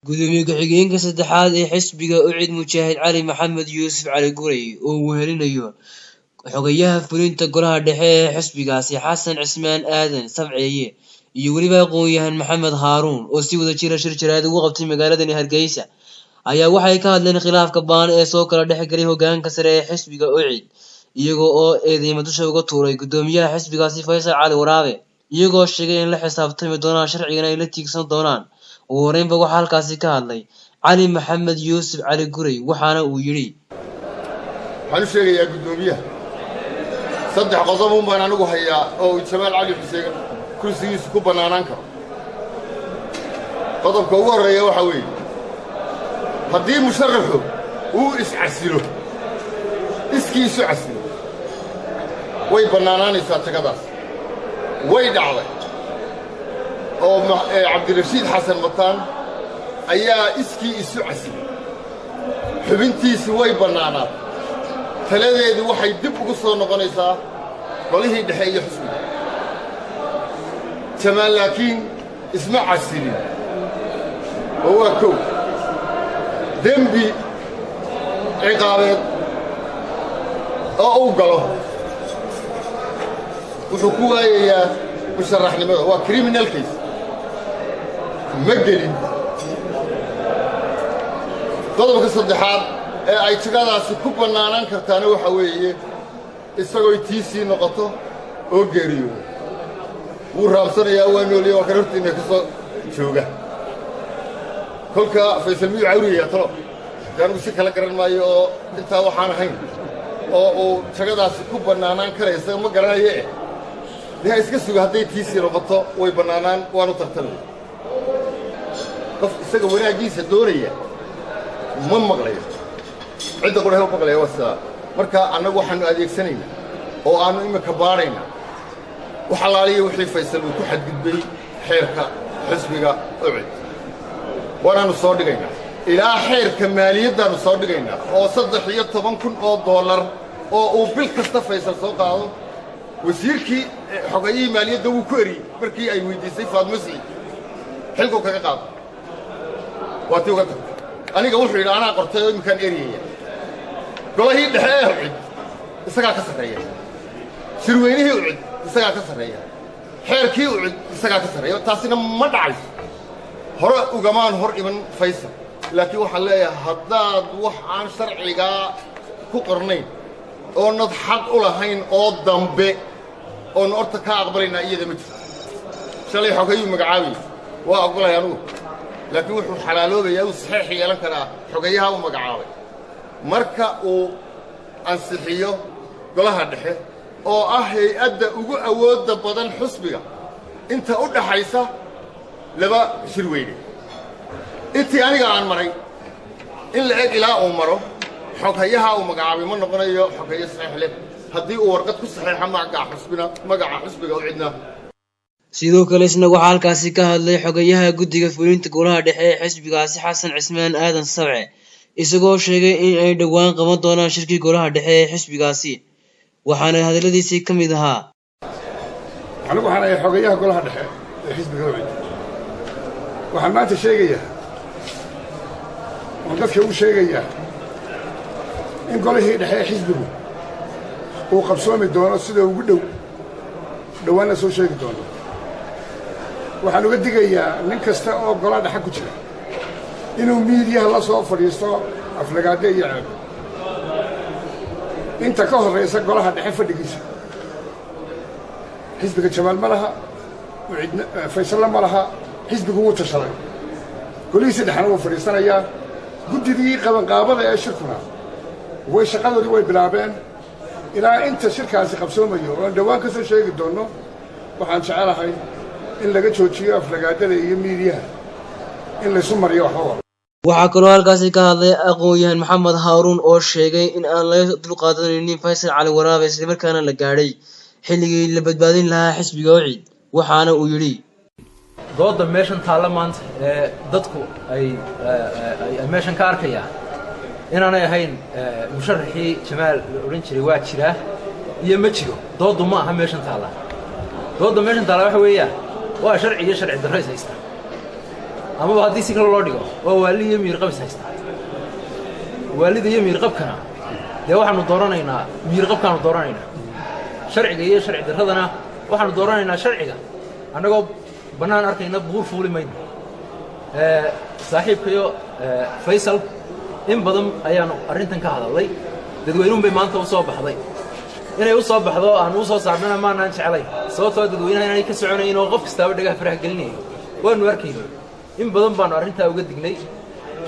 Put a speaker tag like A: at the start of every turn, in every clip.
A: gudoomiye ku-xigeenka saddexaad ee xisbiga ucid mujaahid cali maxamed yuusuf cali guray oo wehelinayo xogayaha fulinta golaha dhexe ee xisbigaasi xasan cismaan aadan sabceeye iyo weliba aqoon-yahan maxamed haaruun oo si wada jira shir jaraad ugu qabtay magaaladani hargeysa ayaa waxay ka hadleen khilaafka baan ee soo kala dhex galay hogaanka sare ee xisbiga ucid iyagoo oo eedeymo dusha uga tuuray gudoomiyaha xisbigaasi Faysal Cali Waraabe iyagoo sheegay in la xisaabtami doonaan sharcigan ay la tiigsan doonaan ugu horeynba waxaa halkaasi ka hadlay cali maxamed yuusuf cali guray waxaana uu yidhi
B: waxaan u sheegayaa gudoomiyaha saddex qodob baan anigu hayaa oo Jamaal Cali Xuseen kursigiisa ku banaanaan karo qodobka ugu horeeya waxa weeye haddii musharaxu uu iscasilo iskiisu casilo way banaanaanaysaa tagadaas way dhacday oo Cabdirashiid Xasan Mataan ayaa iskii isu casilay xubintiisu way banaanaad taladeedu waxay dib ugu soo noqonaysaa qolihii dhexe iyo xisbiga Jamaal laakiin isma casilin oo waa kow dembi ciqaabeed oo uu galo wuxuu ku waayayaa musharaxnimada waa criminal case ma gelin qodobka saddexaad ee ay tagadaasi ku banaanaan kartaana waxa weeye isagoo tiisii noqoto oo geeriyo wuu raabsanayaa waa nooliyo waa kartiina ka soo jooga kolka Faysal miyuu cawriyaa talo gaanu si kala garan maayo oo inta waxaan ahayn oo uu tagadaasi ku banaanaan karaysa ma garanaye yaa iska suga haday tiisii noqoto way banaanaan waanu tartamay qof isaga wanaagiisa doonaya ma maqlayo cid qorahay ma maqlayo wasa marka anagu waxaanu adeegsanaynaa oo aanu imika baaraynaa waxa laaliyo wixii Faysal uu ku xadgudbay xeerka xisbiga ucid waanu soo dhigaynaa ilaa xeerka maaliyaddaanu soo dhigaynaa oo $13,000 oo uu bil kasta Faysal soo qaado wasiirkii xogayii maaliyadda uu ku eri markii ay weydiisay Faadmo Saciid xilku kaga qaado waati uga tagtay aniga wuxuu yidhi anaa qortay oo imkaan eriyaya golahii dhexe ee ucid isagaa ka sarreeya shirweynihii ucid isagaa ka sarreeya xeerkii ucid isagaa ka sarreeya taasina ma dhacayso hore ugamaan hor iman Faysal laakiin waxaan leeyahay haddaad wax aan sharcigaa ku qornayn oo nad xaq u lahayn oo dambe oo horta ka aqbalayna iyada ma jirto shalay xogayuu magacaabay waa aqbalay anigu laakiin wuxuu xalaaloobayaa uu saxiix yeelan karaa xogayaha uu magacaabay marka uu ansixiyo golaha dhexe oo ah hay'adda ugu awoodda badan xisbiga inta u dhaxaysa laba shirweyne intii aniga aan maray in la eg ilaa uu maro xogayaha uu magacaabay ma noqonayo xogaye saxiix leh haddii uu warqad ku saxiixa magaca xisbiga u cidna
A: sidoo kale isna waxaa halkaasi ka hadlay xogayaha guddiga fulinta golaha dhexe ee xisbigaasi xasan cismaan aadan sabce isagoo sheegay in ay dhowaan qaban doonaan shirkii golaha dhexe ee xisbigaasi waxaana hadaladiisii ka mid ahaa
C: anigu waxaan ahay xogayaha golaha dhexe ee xisbiga ucid waxaan maanta sheegayaa oo dadka u sheegayaa in golihii dhexe ee xisbigu uu qabsoomi doono sida ugu dhowaanna soo sheegi doono waxaan uga digayaa nin kasta oo golaha dhexe ku jira inuu miidiyaha la soo fadhiisto aflagaade iyo ceeb inta ka horraysa golaha dhexe fadhigiisa xisbiga Jamaal ma laha Faysal ma laha xisbigu wuu tashaday golihiisa dhexna wuu fadhiisanayaa guddigii qabanqaabada ee shirkuna way shaqadoodii way bilaabeen ilaa inta shirkaasi qabsoomayo oo dhowaan ka soo sheegi doono waxaan jecelahay in laga joojiyo aflagaadada iyo miidiyaha in laysu mariyo waxba
A: waxaa kaloo halkaasi ka hadlay aqoon-yahan maxamed haaruun oo sheegay in aan laga dulqaadanaynin Faysal Cali Waraabe isla markaana la gaadhay xilligii la badbaadin lahaa xisbiga ucid waxaana uu yidhi
D: dooda meeshan taalla maanta ee dadku ay meeshan ka arkayaan inaanay ahayn musharaxii Jamaal oran jiray waa jiraa iyo ma jiro doodu ma aha meeshan taalla dooda meeshan taalla waxa weeyaan waa sharci darro haysta ama haddii si kale loo dhigo waa waali iyo miir qabis haysta waalida iyo miir qabkana dee waxaanu dooranaynaa miir qabkaanu dooranaynaa sharciga iyo sharci darradana waxaanu dooranaynaa sharciga annagoo bannaan arkayna buur fuuli mayno saaxiibkayo faysal in badan ayaanu arrintan ka hadalnay dadweynuhun bay maanta u soo baxday inay u soo baxdo aan u soo saarnana maanaan jeclay sababtoo dadweynaha inay ka soconayn oo qof kastaaba dhagaha faraha gelinayo waanu arkayno in badan baanu arrintaa uga dignay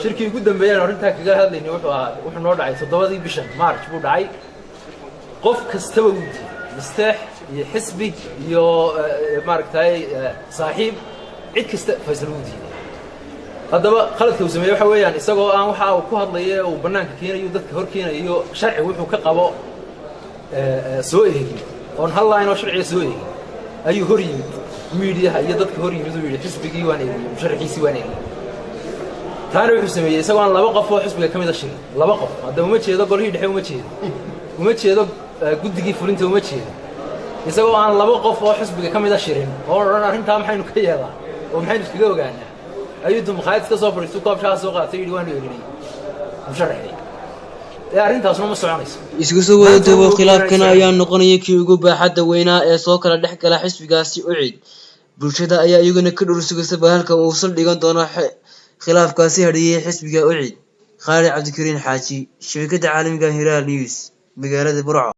D: shirkii ugu dambeeyaan arrintaa kaga hadlaynay wuxuu noo dhacay 7 bishan March buu dhacay qof kastaba uu diiday misteex iyo xisbi iyo maaragtay saaxiib cid kasta faysal uu diiday haddaba khaladka uu sameeyay waxa weeyaan isagoo aan waxa uu ku hadlayo uu banaanka keenayo dadka hor keenayo sharci wuxuu ka qabo soo eegay oo hal line oo sharci soo eegay ayuu hor yimid media iyo dadka hor yimid uu yiri xisbigii waan eegay musharrixiisi waan eegay taana wuxuu sameeyay isagoo aan laba qof oo xisbiga kamid ah shirin laba qof hadda uma jeedo golihii dhexe uma jeedo guddigii fulinta uma jeedo isagoo aan laba qof oo xisbiga kamid ah shirin oo oran arrintaa maxaynu ka yeelaa oo maxaynu iskaga ogaanaa ayuu dumqayd ka soo fariisto koobshaha soo qaatay yiri waan eegnay musharrixi arrintaasna ma soconayso
A: isku soo wada dabo khilaafkan ayaa noqonaya kii ugu baaxadda weynaa ee soo kala dhex gala xisbigaasi ucid bulshada ayaa iyaguna ka dhursugaysa bahalka uu sal dhigan doono khilaafkaasi hadhiyay xisbiga ucid Khalid Cabdikariin Xaaji shabakada caalamiga Hiral News magaalada Burco.